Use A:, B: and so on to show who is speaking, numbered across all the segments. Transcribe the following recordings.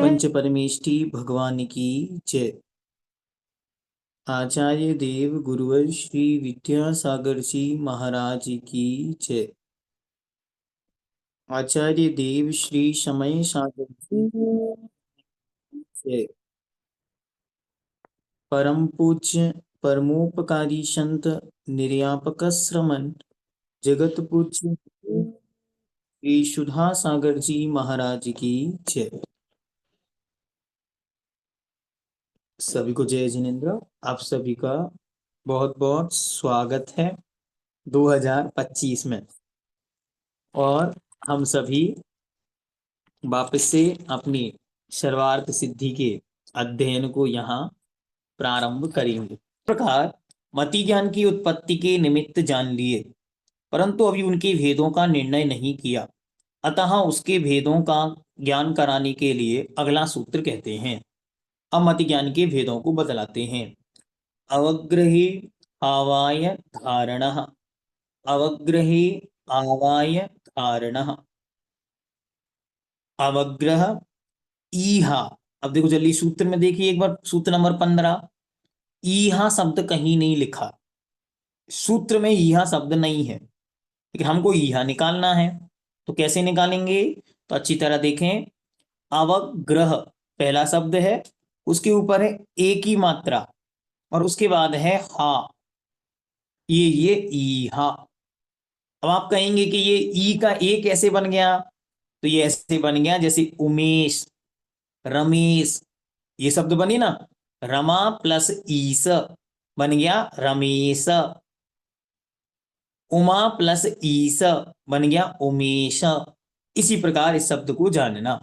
A: पंच परमेष्ठी भगवान की जय। आचार्य देव गुरुवर श्री विद्यासागर जी महाराज की जय। आचार्य देव श्री समय सागर जी की जय। परम पूज्य परमोपकारी संत निर्यापक श्रमण जगत पूज्य श्री सुधा सागर जी महाराज की जय। सभी को जय जिनेन्द्र। आप सभी का बहुत बहुत स्वागत है 2025 में। और हम सभी वापस से अपनी सर्वार्थ सिद्धि के अध्ययन को यहाँ प्रारंभ करेंगे। प्रकार मति ज्ञान की उत्पत्ति के निमित्त जान लिए, परंतु अभी उनके भेदों का निर्णय नहीं किया, अतः उसके भेदों का ज्ञान कराने के लिए अगला सूत्र कहते हैं। अब मति ज्ञान के भेदों को बतलाते हैं। अवग्रही आवाय धारणः, अवग्रही आवाय धारणः, अवग्रह ईहा। अब देखो जल्दी सूत्र में देखिए एक बार, सूत्र नंबर 15। ईहा शब्द कहीं नहीं लिखा, सूत्र में ईहा शब्द नहीं है, लेकिन हमको ईहा निकालना है। तो कैसे निकालेंगे? तो अच्छी तरह देखें। अवग्रह पहला शब्द है, उसके ऊपर है ए की मात्रा और उसके बाद है हा, ये ईहा। अब आप कहेंगे कि ये ई का ए कैसे बन गया? तो ये ऐसे बन गया जैसे उमेश, रमेश, ये शब्द बनी ना, रमा प्लस ईस बन गया रमेश, उमा प्लस ईस बन गया उमेश। इसी प्रकार इस शब्द को जानना।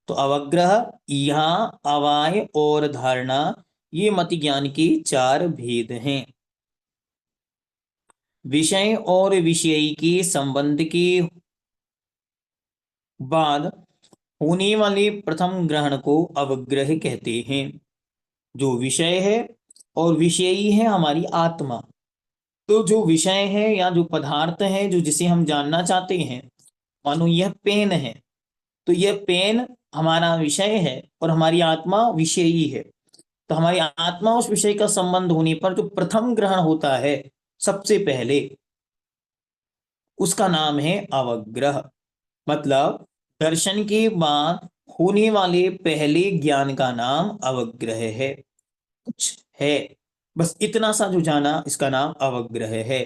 A: तो अवग्रह, यहाँ, अवाय और धारणा, ये मति ज्ञान के 4 भेद हैं। विषय और विषयी के संबंध के बाद होने वाले प्रथम ग्रहण को अवग्रह कहते हैं। जो विषय है और विषयी है हमारी आत्मा। तो जो विषय है या जो पदार्थ है जो जिसे हम जानना चाहते हैं, मानो यह पेन है, तो यह पेन हमारा विषय है और हमारी आत्मा विषयी है। तो हमारी आत्मा उस विषय का संबंध होने पर जो प्रथम ग्रहण होता है सबसे पहले, उसका नाम है अवग्रह। मतलब दर्शन के बाद होने वाले पहले ज्ञान का नाम अवग्रह है। कुछ है, बस इतना सा जो जाना, इसका नाम अवग्रह है।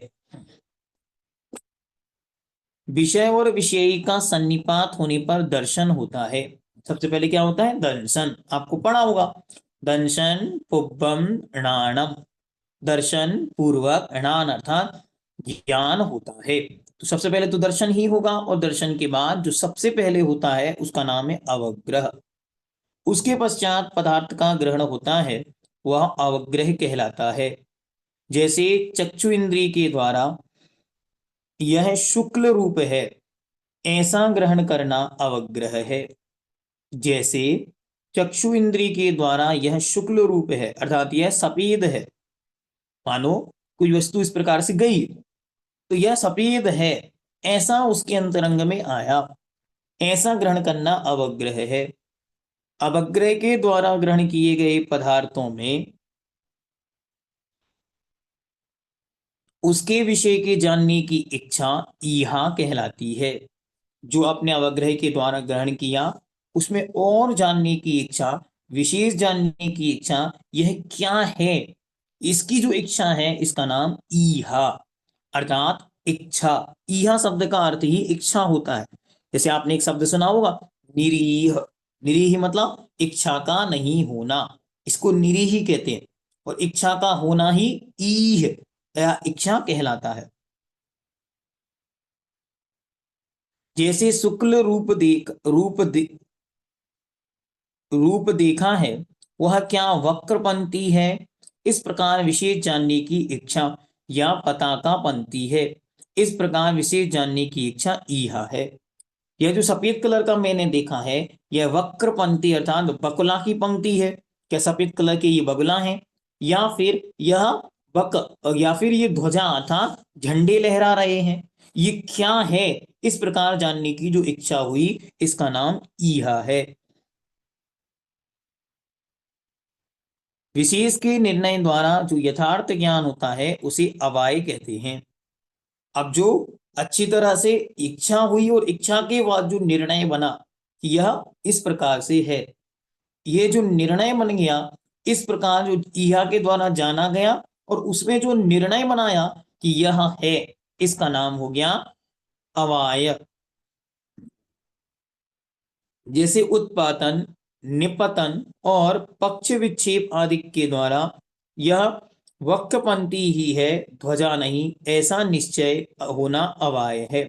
A: विषय और विषयी का सन्निपात होने पर दर्शन होता है। सबसे पहले क्या होता है? दर्शन। आपको पढ़ा होगा, दर्शन पुब्बम णाणम, दर्शन पूर्वक णान अर्थात ज्ञान होता है। तो सबसे पहले तो दर्शन ही होगा, और दर्शन के बाद जो सबसे पहले होता है उसका नाम है अवग्रह। उसके पश्चात पदार्थ का ग्रहण होता है, वह अवग्रह कहलाता है। जैसे चक्षु इंद्रिय के द्वारा यह शुक्ल रूप है, ऐसा ग्रहण करना अवग्रह है। जैसे चक्षु इंद्रिय के द्वारा यह शुक्ल रूप है अर्थात यह सफेद है, मानो कोई वस्तु इस प्रकार से गई तो यह सफेद है, ऐसा उसके अंतरंग में आया, ऐसा ग्रहण करना अवग्रह है। अवग्रह के द्वारा ग्रहण किए गए पदार्थों में उसके विषय के जानने की इच्छा ईहा कहलाती है। जो आपने अवग्रह के द्वारा ग्रहण किया, उसमें और जानने की इच्छा, विशेष जानने की इच्छा, यह क्या है, इसकी जो इच्छा है, इसका नाम ईहा अर्थात इच्छा। ईहा शब्द का अर्थ ही इच्छा होता है। जैसे आपने एक शब्द सुना होगा, निरीह। निरीह मतलब इच्छा का नहीं होना, इसको निरीह कहते हैं। और इच्छा का होना ही ईह या इच्छा कहलाता है। जैसे शुक्ल रूप देखा है, वह क्या वक्रपंथी है। इस प्रकार विशेष जानने की इच्छा या पताका पंथी है। इस प्रकार विशेष जानने की इच्छा ईहा है। यह जो सफेद कलर का मैंने देखा है, यह वक्रपंथी अर्थात बकुला की पंक्ति है। क्या सफेद कलर के ये बगुला हैं, या फिर यह बक या फिर ये ध्वजा अर्थात झंडे लहरा रहे हैं, ये क्या है। इस प्रकार जानने की जो इच्छा हुई, इसका नाम ईहा है। विशेष के निर्णय द्वारा जो यथार्थ ज्ञान होता है, उसे अवाय कहते हैं। अब जो अच्छी तरह से इच्छा हुई और इच्छा के बाद जो निर्णय बना कि यह इस प्रकार से है, ये जो निर्णय बन गया, इस प्रकार जो ईहा के द्वारा जाना गया और उसमें जो निर्णय बनाया कि यह है, इसका नाम हो गया अवाय। जैसे उत्पातन, निपतन और पक्ष विक्षेप आदि के द्वारा यह वक्रपंथी ही है, ध्वजा नहीं, ऐसा निश्चय होना अवाय है।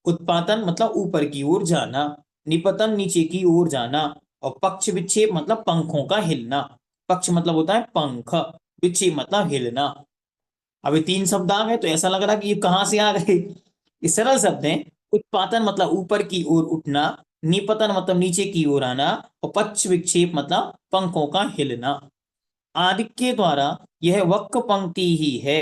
A: उत्पातन मतलब ऊपर की ओर जाना, निपतन नीचे की ओर जाना, और पक्ष विक्षेप मतलब पंखों का हिलना। पक्ष मतलब होता है पंख, विक्षेप मतलब हिलना। अभी 3 शब्द आ गए तो ऐसा लग रहा कि ये कहां से आ गए। ये सरल शब्द हैं। उत्पातन मतलब ऊपर की ओर उठना, निपतन मतलब नीचे की ओर आना, और पक्ष विक्षेप मतलब पंखों का हिलना। आदि के द्वारा यह वक्र पंक्ति ही है,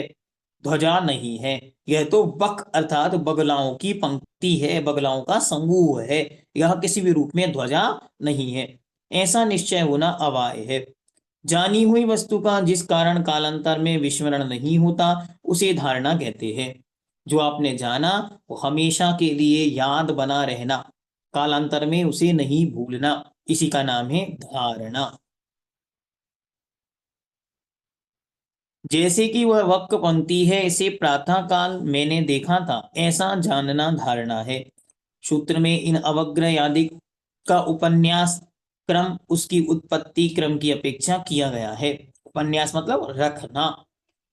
A: ध्वजा नहीं है। यह तो बक अर्थात बगलाओं की पंक्ति है, बगलाओं का समूह है। यह किसी भी रूप में ध्वजा नहीं है, ऐसा निश्चय होना अवाय है। जानी हुई वस्तु का जिस कारण कालांतर में विस्मरण नहीं होता, उसे धारणा कहते हैं। जो आपने जाना वो हमेशा के लिए याद बना रहना, कालांतर में उसे नहीं भूलना, इसी का नाम है धारणा। जैसे कि वह वक्र पंक्ति है, इसे प्रातः काल मैंने देखा था, ऐसा जानना धारणा है। सूत्र में इन अवग्रह आदि का उपन्यास क्रम उसकी उत्पत्ति क्रम की अपेक्षा किया गया है। उपन्यास मतलब रखना,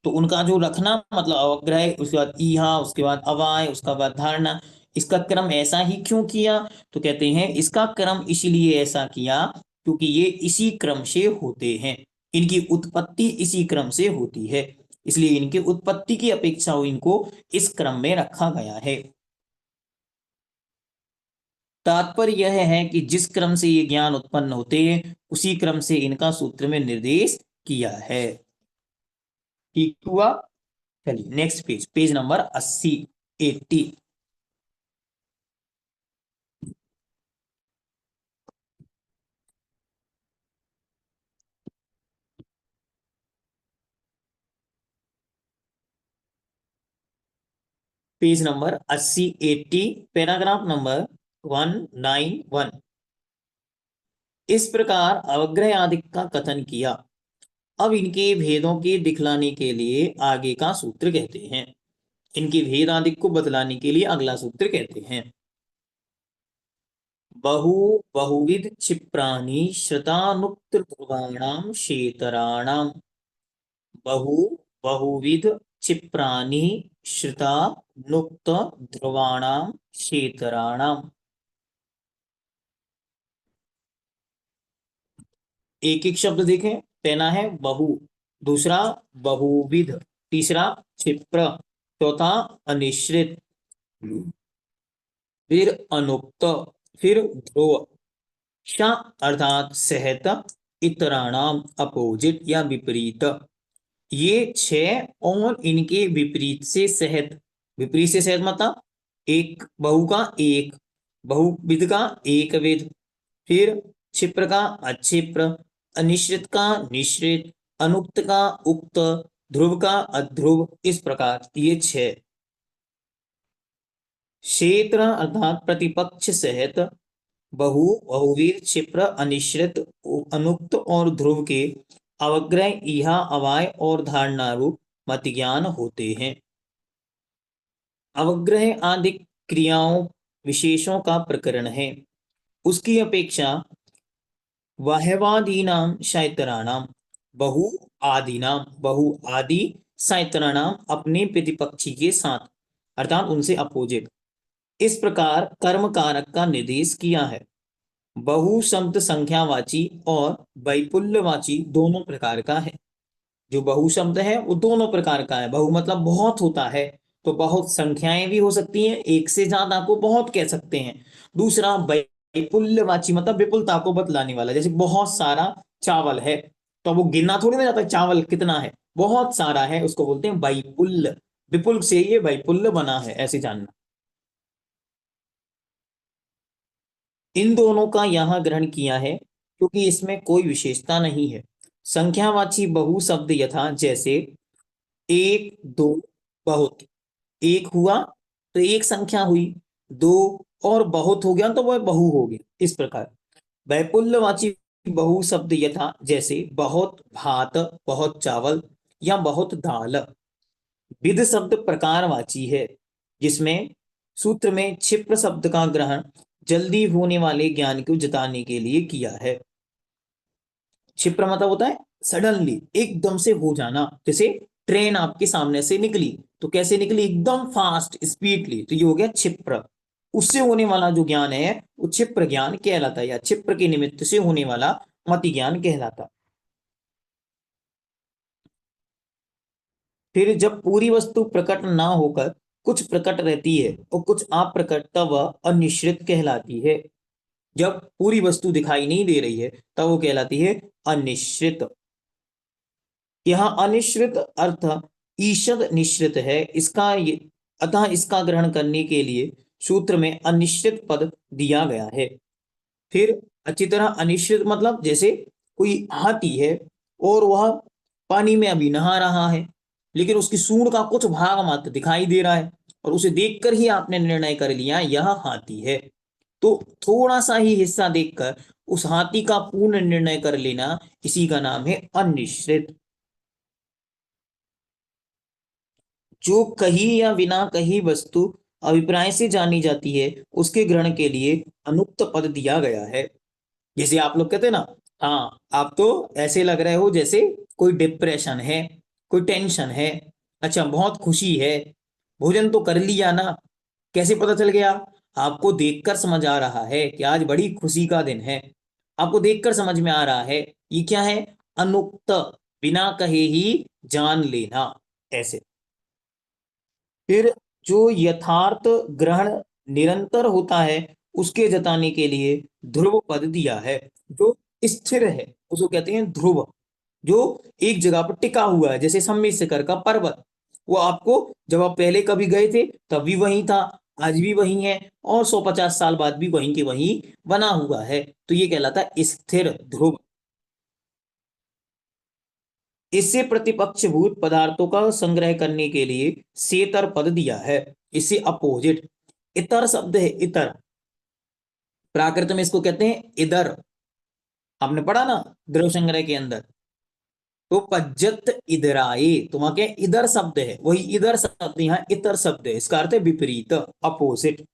A: तो उनका जो रखना मतलब अवग्रह, उसके बाद ईहा, उसके बाद अवाय, उसका बाद धारणा, इसका क्रम ऐसा ही क्यों किया। तो कहते हैं इसका क्रम इसलिए ऐसा किया क्योंकि ये इसी क्रम से होते हैं, इनकी उत्पत्ति इसी क्रम से होती है, इसलिए इनकी उत्पत्ति की अपेक्षा इनको इस क्रम में रखा गया है। तात्पर्य यह है कि जिस क्रम से ये ज्ञान उत्पन्न होते हैं, उसी क्रम से इनका सूत्र में निर्देश किया है। ठीक हुआ। चलिए next page, page number 80, 80। Page number 80, 80, paragraph number 191। इस प्रकार अवग्रह आदि का कथन किया। अब इनके भेदों के दिखलाने के लिए आगे का सूत्र कहते हैं। इनके भेद आदि को बतलाने के लिए अगला सूत्र कहते हैं। बहु बहुविध क्षिप्राणि श्रुतानुक्त ध्रुवाणाम शेतराणाम। बहु बहुविध क्षिप्राणि श्रुता नुक्त ध्रुवाणाम शेतराणाम। एक एक शब्द देखें। पहला है बहु, दूसरा बहुविध, तीसरा क्षिप्र, चौथा अनिश्रित, फिर अनुक्त, फिर ध्रुव। श अर्थात सहत, इतराणाम अपोजिट या विपरीत। ये 6 और इनके विपरीत से सहत। विपरीत से सहत मतलब एक बहु का एक, बहुविध का एक विध, फिर क्षिप्र का अक्षिप्र, अनिश्चित का निश्चित, अनुक्त का उक्त, ध्रुव का अध्रुव, इस प्रकार ये 6। क्षेत्र अर्थात प्रतिपक्ष सहित बहु बहुवीर क्षिप्र अनिश्चित अनुक्त और ध्रुव के अवग्रह इहा अवाय और धारणा रूप मत ज्ञान होते हैं। अवग्रह आदि क्रियाओं विशेषों का प्रकरण है। उसकी अपेक्षा वाह्यवादीनाम शायतराणाम बहु आदिनाम बहु आदि सायतराणाम अपने प्रतिपक्षी के साथ अर्थात उनसे अपोजिट इस प्रकार कर्म कारक का निर्देश किया है। बहु शब्द संख्यावाची और वैपुल्यवाची दोनों प्रकार का है। जो बहु शब्द है वो दोनों प्रकार का है। बहु मतलब बहुत होता है, तो बहुत संख्याएं भी हो सकती हैं, एक से ज्यादा को बहुत कह सकते हैं। दूसरा वैपुल्यवाची मतलब विपुलता को बतलाने वाला, जैसे बहुत सारा चावल है, तो वो गिनना थोड़ी ना जाता चावल कितना है, बहुत सारा है, उसको बोलते हैं वैपुल्य। विपुल से ये वैपुल्य बना है, ऐसे जानना। इन दोनों का यहां ग्रहण किया है क्योंकि इसमें कोई विशेषता नहीं है। संख्यावाची बहु शब्द यथा जैसे एक, दो, बहुत। एक हुआ तो एक संख्या हुई, दो और बहुत हो गया तो वह बहु हो गया, इस प्रकार। वैपुल्यवाची बहु शब्द यथा जैसे बहुत भात, बहुत चावल या बहुत दाल। विद शब्द प्रकारवाची है, जिसमें सूत्र में क्षिप्र शब्द का ग्रहण जल्दी होने वाले ज्ञान को जताने के लिए किया है। क्षिप्र मतलब होता है सडनली, एकदम से हो जाना। जैसे ट्रेन आपके सामने से निकली तो कैसे निकली, एकदम फास्ट स्पीडली, तो ये हो गया क्षिप्र। उससे होने वाला जो ज्ञान है वो क्षिप्र ज्ञान कहलाता है, या क्षिप्र के निमित्त से होने वाला मति ज्ञान कहलाता। फिर जब पूरी वस्तु प्रकट ना होकर कुछ प्रकट रहती है और कुछ अप्रकट, तब वह अनिश्चित कहलाती है। जब पूरी वस्तु दिखाई नहीं दे रही है तब वो कहलाती है अनिश्चित। यहाँ अनिश्चित अर्थ ईषद निश्चित है, इसका अतः इसका ग्रहण करने के लिए सूत्र में अनिश्चित पद दिया गया है। फिर अच्छी तरह अनिश्चित मतलब जैसे कोई हाथी है और वह पानी में अभी नहा रहा है, लेकिन उसकी सूंड का कुछ भाग मात्र दिखाई दे रहा है और उसे देखकर ही आपने निर्णय कर लिया यह हाथी है। तो थोड़ा सा ही हिस्सा देखकर उस हाथी का पूर्ण निर्णय कर लेना, इसी का नाम है अनिश्चित। जो कही या बिना कही वस्तु अभिप्राय से जानी जाती है उसके ग्रहण के लिए अनुक्त पद दिया गया है। जैसे आप लोग कहते हैं ना, हाँ आप तो ऐसे लग रहे हो जैसे कोई डिप्रेशन है, कोई टेंशन है, अच्छा बहुत खुशी है, भोजन तो कर लिया ना। कैसे पता चल गया, आपको देखकर समझ आ रहा है कि आज बड़ी खुशी का दिन है। आपको देखकर समझ में आ रहा है, ये क्या है, अनुक्त, बिना कहे ही जान लेना, ऐसे। फिर जो यथार्थ ग्रहण निरंतर होता है उसके जताने के लिए ध्रुव पद दिया है। जो स्थिर है उसको कहते हैं ध्रुव। जो एक जगह पर टिका हुआ है, जैसे सम्मिश्र का पर्वत, वो आपको जब आप पहले कभी गए थे तब भी वहीं था, आज भी वहीं है, और 150 साल बाद भी वहीं के वहीं बना हुआ है, तो ये कहलाता है स्थिर ध्रुव। इससे प्रतिपक्षभूत पदार्थों का संग्रह करने के लिए सेतर पद दिया है। इससे अपोजिट इतर शब्द है, इतर, प्राकृत में इसको कहते हैं इधर। आपने पढ़ा ना द्रव्य संग्रह के अंदर, तो पज्जत इधराए, तो वहां क्या इधर शब्द है, वही इधर शब्द यहाँ इतर शब्द है, इसका अर्थ है विपरीत, अपोजिट।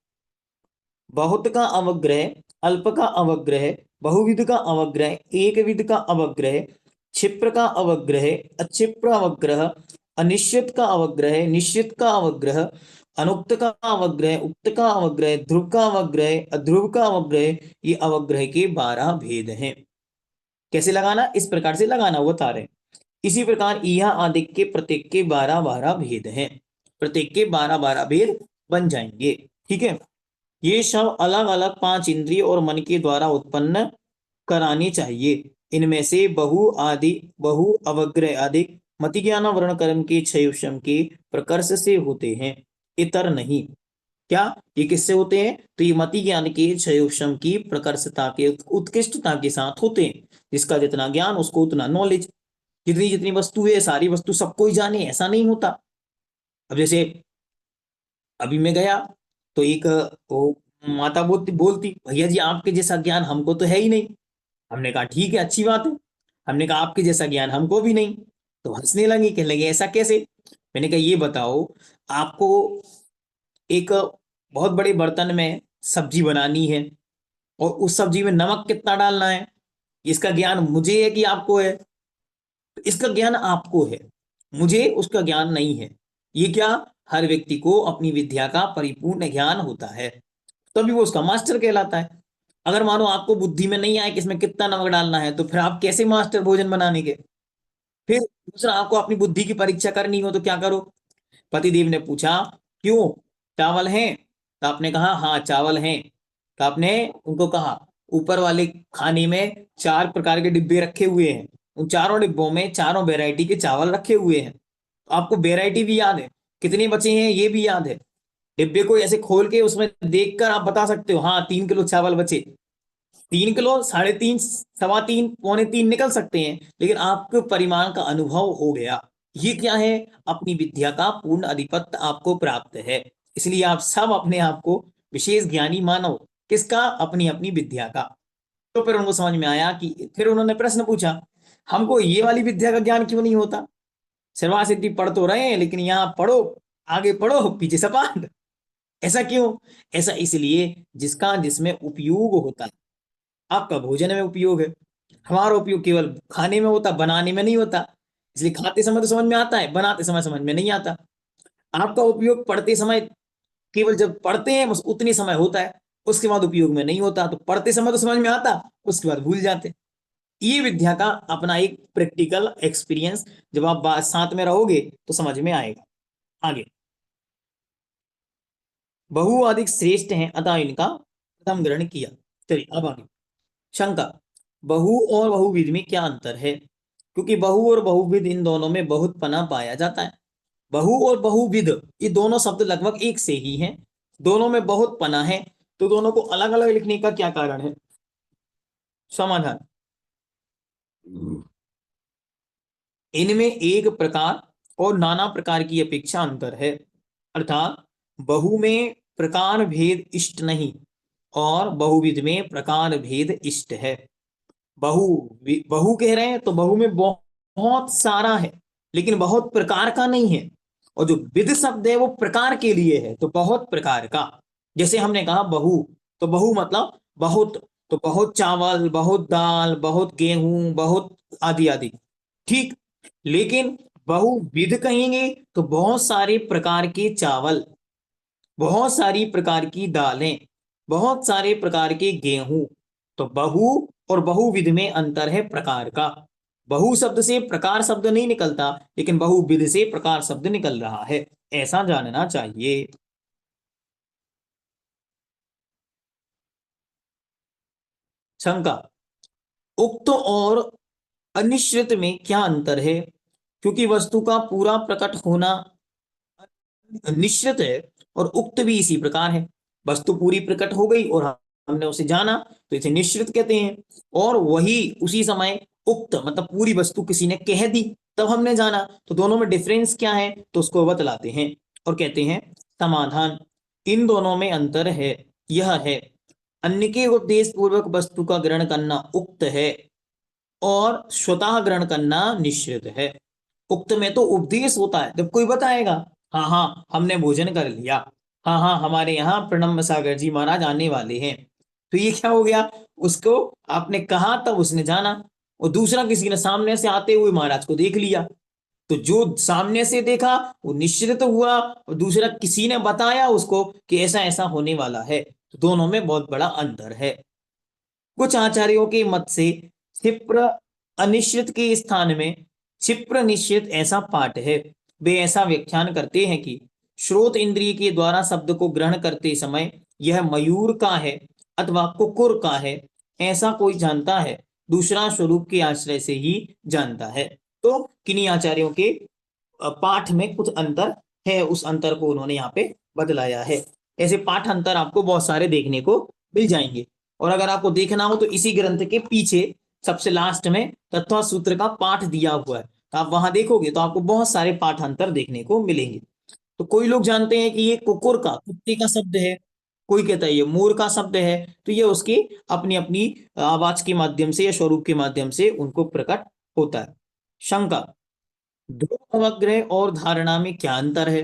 A: बहुत का अवग्रह, अल्प का अवग्रह, बहुविध का अवग्रह, एक विध का अवग्रह, क्षिप्र का अवग्रह, अक्षिप्र अवग्रह, अनिश्चित का अवग्रह, निश्चित का अवग्रह, अनुक्त का अवग्रह, उक्त का अवग्रह, ध्रुव का अवग्रह, अध्रुव का अवग्रह, ये अवग्रह के 12 भेद हैं। कैसे लगाना, इस प्रकार से लगाना वो बता रहे हैं। इसी प्रकार यह आदि के प्रत्येक के 12-12 भेद हैं, प्रत्येक के 12-12 भेद बन जाएंगे। ठीक है, ये सब अलग अलग 5 इंद्रिय और मन के द्वारा उत्पन्न करानी चाहिए। इनमें से बहु आदि, बहु अवग्रह आदि मति ज्ञान वर्ण कर्म के क्षय के प्रकर्ष से होते हैं, इतर नहीं। क्या ये किससे होते हैं, तो ये मति ज्ञान के क्षय की प्रकर्षता के उत्कृष्टता के साथ होते हैं। जिसका जितना ज्ञान उसको उतना नॉलेज। जितनी जितनी वस्तु है सारी वस्तु सबको ही जाने, ऐसा नहीं होता। अब जैसे अभी मैं गया तो एक वो माता बोलती बोलती भैया जी आपके जैसा ज्ञान हमको तो है ही नहीं। हमने कहा ठीक है, अच्छी बात है। हमने कहा आपके जैसा ज्ञान हमको भी नहीं। तो हंसने लगी, कहने लगे ऐसा कैसे। मैंने कहा ये बताओ, आपको एक बहुत बड़े बर्तन में सब्जी बनानी है और उस सब्जी में नमक कितना डालना है, इसका ज्ञान मुझे है कि आपको है। तो इसका ज्ञान आपको है, मुझे उसका ज्ञान नहीं है। ये क्या, हर व्यक्ति को अपनी विद्या का परिपूर्ण ज्ञान होता है, तभी वो उसका मास्टर कहलाता है। अगर मानो आपको बुद्धि में नहीं आए कि इसमें कितना नमक डालना है, तो फिर आप कैसे मास्टर भोजन बनाने के। फिर दूसरा, आपको अपनी बुद्धि की परीक्षा करनी हो तो क्या करो। पतिदेव ने पूछा, क्यों, चावल हैं? तो आपने कहा हाँ चावल हैं। तो आपने उनको कहा, ऊपर वाले खाने में 4 प्रकार के डिब्बे रखे हुए हैं, उन चारों डिब्बों में चारों वेराइटी के चावल रखे हुए हैं। तो आपको वेराइटी भी याद है, कितने बचे हैं ये भी याद है। डिब्बे को ऐसे खोल के उसमें देखकर आप बता सकते हो, हाँ 3 किलो चावल बचे। 3 किलो, 3.5, 3.25, 3.25 निकल सकते हैं, लेकिन आपको परिमाण का अनुभव हो गया। ये क्या है, अपनी विद्या का पूर्ण अधिपत्य आपको प्राप्त है। इसलिए आप सब अपने आप को विशेष ज्ञानी मानो। किसका, अपनी अपनी विद्या का। तो फिर उनको समझ में आया कि, फिर उन्होंने प्रश्न पूछा, हमको ये वाली विद्या का ज्ञान क्यों नहीं होता। सर्वा सिद्धि पढ़ तो रहे हैं, लेकिन यहाँ पढ़ो, आगे पढ़ो, पीछे सपाट। ऐसा क्यों, ऐसा इसलिए जिसका जिसमें उपयोग होता है। आपका भोजन में उपयोग है, हमारा उपयोग केवल खाने में होता, बनाने में नहीं होता। इसलिए खाते समय तो समझ में आता है, बनाते समय समझ में नहीं आता। आपका उपयोग पढ़ते समय, केवल जब पढ़ते हैं बस उतनी समय होता है, उसके बाद उपयोग में नहीं होता। तो पढ़ते समय तो समझ में आता, उसके बाद भूल जाते। ये विद्या का अपना एक प्रैक्टिकल एक्सपीरियंस, जब आप साथ में रहोगे तो समझ में आएगा। आगे, बहु अधिक श्रेष्ठ हैं, अतः इनका प्रथम ग्रहण किया। चलिए अब आगे, शंका, बहु और बहुविध में क्या अंतर है। क्योंकि बहु और बहुविध इन दोनों में बहुत पना पाया जाता है। बहु और बहुविध ये दोनों शब्द लगभग एक से ही हैं, दोनों में बहुत पना है, तो दोनों को अलग अलग लिखने का क्या कारण है। समाधान, इनमें एक प्रकार और नाना प्रकार की अपेक्षा अंतर है। अर्थात बहु में प्रकार भेद इष्ट नहीं, और बहुविध में प्रकार भेद इष्ट है। बहु बहु कह रहे हैं तो बहु में बहुत सारा है, लेकिन बहुत प्रकार का नहीं है। और जो विध शब्द है वो प्रकार के लिए है, तो बहुत प्रकार का। जैसे हमने कहा बहु, तो बहु मतलब बहुत, तो बहुत चावल, बहुत दाल, बहुत गेहूं, बहुत आदि आदि, ठीक। लेकिन बहुविध कहेंगे तो बहुत सारे प्रकार के चावल, बहुत सारी प्रकार की दालें, बहुत सारे प्रकार के गेहूं। तो बहु और बहुविध में अंतर है प्रकार का। बहु शब्द से प्रकार शब्द नहीं निकलता, लेकिन बहुविध से प्रकार शब्द निकल रहा है, ऐसा जानना चाहिए। शंका, उक्त और अनिश्चित में क्या अंतर है। क्योंकि वस्तु का पूरा प्रकट होना निश्चित है, और उक्त भी इसी प्रकार है। वस्तु पूरी प्रकट हो गई और हमने उसे जाना, तो इसे निश्चित कहते हैं। और वही उसी समय उक्त मतलब पूरी वस्तु किसी ने कह दी, तब हमने जाना। तो दोनों में डिफरेंस क्या है, तो उसको बतलाते हैं और कहते हैं समाधान, इन दोनों में अंतर है, यह है, अन्य के उपदेश पूर्वक वस्तु का ग्रहण करना उक्त है, और स्वतः ग्रहण करना निश्चित है। उक्त में तो उपदेश होता है, जब कोई बताएगा, हाँ हाँ हमने भोजन कर लिया, हाँ हाँ हमारे यहाँ प्रणब सागर जी महाराज आने वाले हैं, तो ये क्या हो गया, उसको आपने कहा तब उसने जाना। और दूसरा, किसी ने सामने से आते हुए महाराज को देख लिया, तो जो सामने से देखा वो निश्चित तो हुआ, और दूसरा किसी ने बताया उसको कि ऐसा ऐसा होने वाला है, तो दोनों में बहुत बड़ा अंतर है। कुछ आचार्यों के मत से क्षिप्र अनिश्चित के स्थान में क्षिप्र निश्चित ऐसा पाठ है। वे ऐसा व्याख्यान करते हैं कि श्रोत इंद्रिय के द्वारा शब्द को ग्रहण करते समय यह मयूर का है अथवा कुकुर का है, ऐसा कोई जानता है, दूसरा स्वरूप के आश्रय से ही जानता है। तो किन्हीं आचार्यों के पाठ में कुछ अंतर है, उस अंतर को उन्होंने यहाँ पे बदलाया है। ऐसे पाठ अंतर आपको बहुत सारे देखने को मिल जाएंगे। और अगर आपको देखना हो तो इसी ग्रंथ के पीछे सबसे लास्ट में तत्व सूत्र का पाठ दिया हुआ है, तो आप वहां देखोगे तो आपको बहुत सारे पाठांतर देखने को मिलेंगे। तो कोई लोग जानते हैं कि ये कुकुर का, कुत्ते का शब्द है, कोई कहता है ये मोर का शब्द है, तो ये उसकी अपनी अपनी आवाज के माध्यम से या स्वरूप के माध्यम से उनको प्रकट होता है। शंका, ध्रुव अवग्रह और धारणा में क्या अंतर है।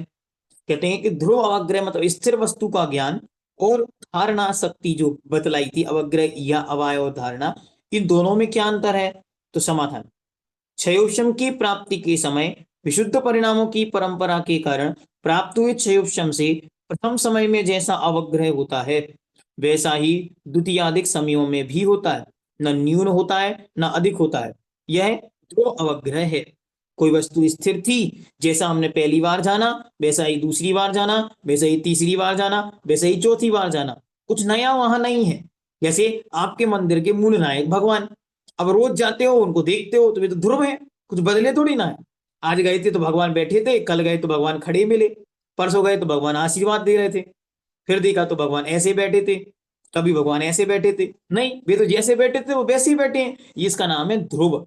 A: कहते हैं कि ध्रुव अवग्रह मतलब स्थिर वस्तु का ज्ञान, और धारणा शक्ति जो बतलाई थी अवग्रह या अवाय और धारणा, इन दोनों में क्या अंतर है। तो समाधान, क्षयोक्षम की प्राप्ति के समय विशुद्ध परिणामों की परंपरा के कारण प्राप्त हुए क्षयोपशम से प्रथम समय में जैसा अवग्रह होता है वैसा ही द्वितीयाधिक समयों में भी होता है, न न्यून होता है न अधिक होता है। यह ध्रुव अवग्रह है। कोई वस्तु स्थिर थी, जैसा हमने पहली बार जाना वैसा ही दूसरी बार जाना, वैसा ही तीसरी बार जाना, वैसा ही चौथी बार जाना, कुछ नया वहां नहीं है। जैसे आपके मंदिर के मूल नायक भगवान, अब रोज जाते हो उनको देखते हो तो वे तो ध्रुव है, कुछ बदले थोड़ी ना है। आज गए थे तो भगवान बैठे थे, कल गए तो भगवान खड़े मिले, परसों गए तो भगवान आशीर्वाद दे रहे थे, फिर देखा तो भगवान ऐसे बैठे थे, कभी भगवान ऐसे बैठे थे। नहीं, वे तो जैसे बैठे थे वो वैसे ही बैठे हैं। ये इसका नाम है ध्रुव।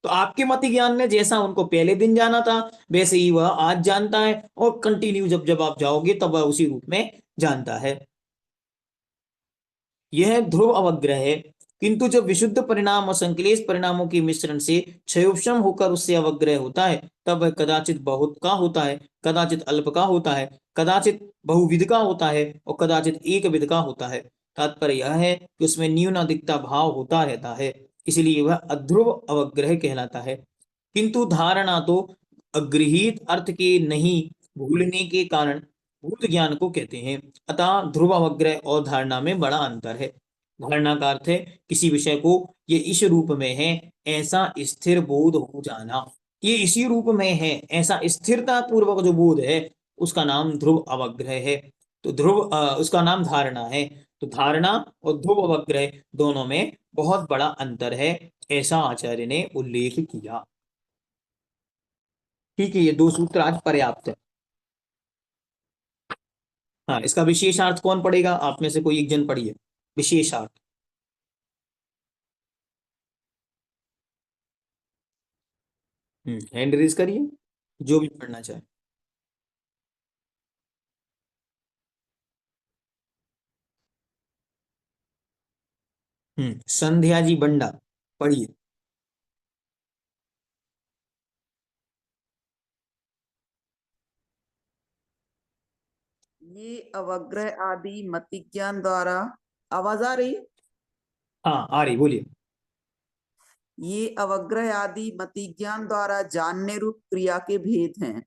A: तो आपके मति ज्ञान ने जैसा उनको पहले दिन जाना था वैसे ही वह आज जानता है, और कंटिन्यू जब जब आप जाओगे तब वह उसी रूप में जानता है। यह ध्रुव अवग्रह है। किंतु जब विशुद्ध परिणाम और संक्लेश परिणामों के मिश्रण से क्षयोपशम होकर उससे अवग्रह होता है, तब वह कदाचित बहुत का होता है, कदाचित अल्प का होता है, कदाचित बहुविध का होता है और कदाचित एक विध का होता है। तात्पर्य यह है कि उसमें न्यून अधिकता भाव होता रहता है, इसलिए वह अध्रुव अवग्रह कहलाता है। किंतु धारणा तो अगृहीत अर्थ के नहीं भूलने के कारण भूत ज्ञान को कहते हैं। अतः ध्रुव अवग्रह और धारणा में बड़ा अंतर है। धारणा का अर्थ है किसी विषय को ये इस रूप में है ऐसा स्थिर बोध हो जाना, ये इसी रूप में है ऐसा स्थिरता पूर्वक जो बोध है उसका नाम ध्रुव अवग्रह है। तो उसका नाम धारणा है। तो धारणा और ध्रुव अवग्रह दोनों में बहुत बड़ा अंतर है, ऐसा आचार्य ने उल्लेख किया। ठीक है, ये दो सूत्र आज पर्याप्त है। हाँ, इसका विशेषार्थ कौन पढ़ेगा? आप में से कोई एक जन पढ़िए विशेषार्थ। हैंड रेज करिए, जो भी पढ़ना चाहे। संध्या जी बंडा, पढ़िए।
B: ये अवग्रह आदि मति ज्ञान द्वारा, आवाज आ रही?
A: हाँ आ रही, बोलिए।
B: ये अवग्रह आदि मति ज्ञान द्वारा जानने रूप क्रिया के भेद हैं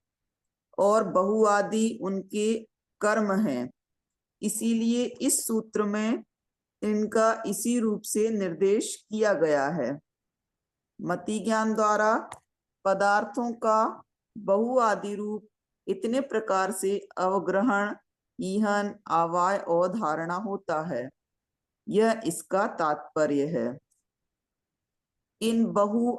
B: और बहु आदि उनके कर्म हैं। इसीलिए इस सूत्र में इनका इसी रूप से निर्देश किया गया है। मति ज्ञान द्वारा पदार्थों का बहु आदि रूप इतने प्रकार से अवग्रहण, ईहन, आवाय और धारणा होता है, यह इसका तात्पर्य है। इन बहु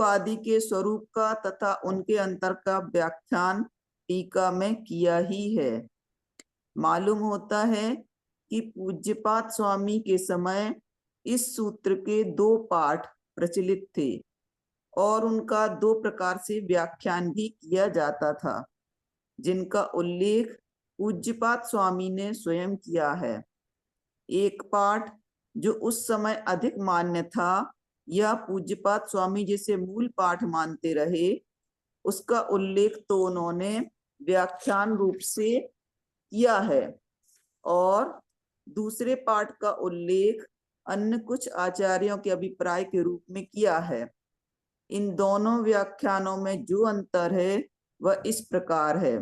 B: आदि के स्वरूप का तथा उनके अंतर का व्याख्यान टीका में किया ही है। मालूम होता है कि पूज्यपाद स्वामी के समय इस सूत्र के 2 पाठ प्रचलित थे और उनका 2 प्रकार से व्याख्यान भी किया जाता था, जिनका उल्लेख पूज्यपाद स्वामी ने स्वयं किया है। एक पाठ जो उस समय अधिक मान्य था या पूज्यपाद स्वामी जिसे मूल पाठ मानते रहे, उसका उल्लेख तो उन्होंने व्याख्यान रूप से किया है और दूसरे पाठ का उल्लेख अन्य कुछ आचार्यों के अभिप्राय के रूप में किया है। इन दोनों व्याख्यानों में जो अंतर है वह इस प्रकार है।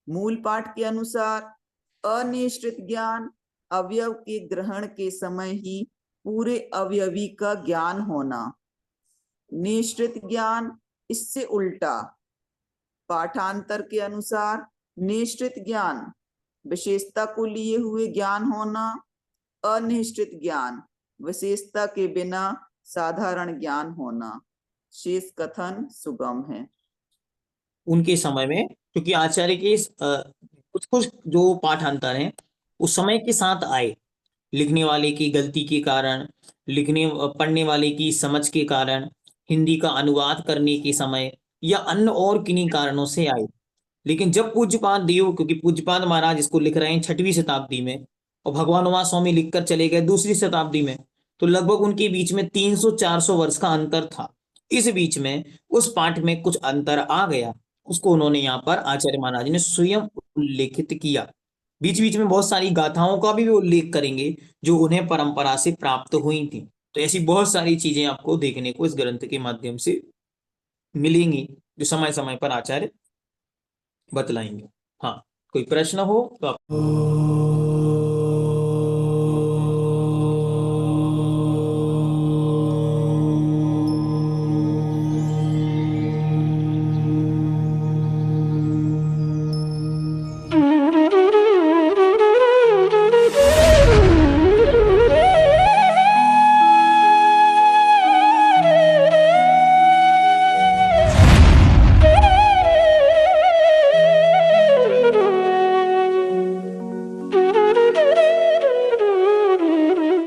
B: मूल पाठ के अनुसार अनिश्चित ज्ञान अवयव के ग्रहण के समय ही पूरे अवयवी का ज्ञान होना, निश्चित ज्ञान इससे उल्टा। पाठांतर के अनुसार निश्चित ज्ञान विशेषता को लिए हुए ज्ञान होना, अनिश्चित ज्ञान विशेषता के बिना साधारण ज्ञान होना। शेष कथन सुगम है।
A: उनके समय में, क्योंकि आचार्य के कुछ कुछ जो पाठांतर हैं उस समय के साथ आए, लिखने वाले की गलती के कारण, पढ़ने वाले की समझ के कारण, हिंदी का अनुवाद करने के समय या अन्य और किन्हीं कारणों से आए। लेकिन जब पूज्यपाद देव, क्योंकि पूज्यपाद महाराज इसको लिख रहे हैं 6वीं शताब्दी में और भगवान उमा स्वामी लिखकर चले गए 2री शताब्दी में, तो लगभग उनके बीच में 300-400 वर्ष का अंतर था। इस बीच में उस पाठ में कुछ अंतर आ गया, उसको उन्होंने यहाँ पर आचार्य महाराज ने स्वयं उल्लेखित किया। बीच बीच में बहुत सारी गाथाओं का भी उल्लेख करेंगे जो उन्हें परंपरा से प्राप्त हुई थी। तो ऐसी बहुत सारी चीजें आपको देखने को इस ग्रंथ के माध्यम से मिलेंगी। जो समय समय पर आचार्य बतलाएंगे। हाँ, कोई प्रश्न हो तो आप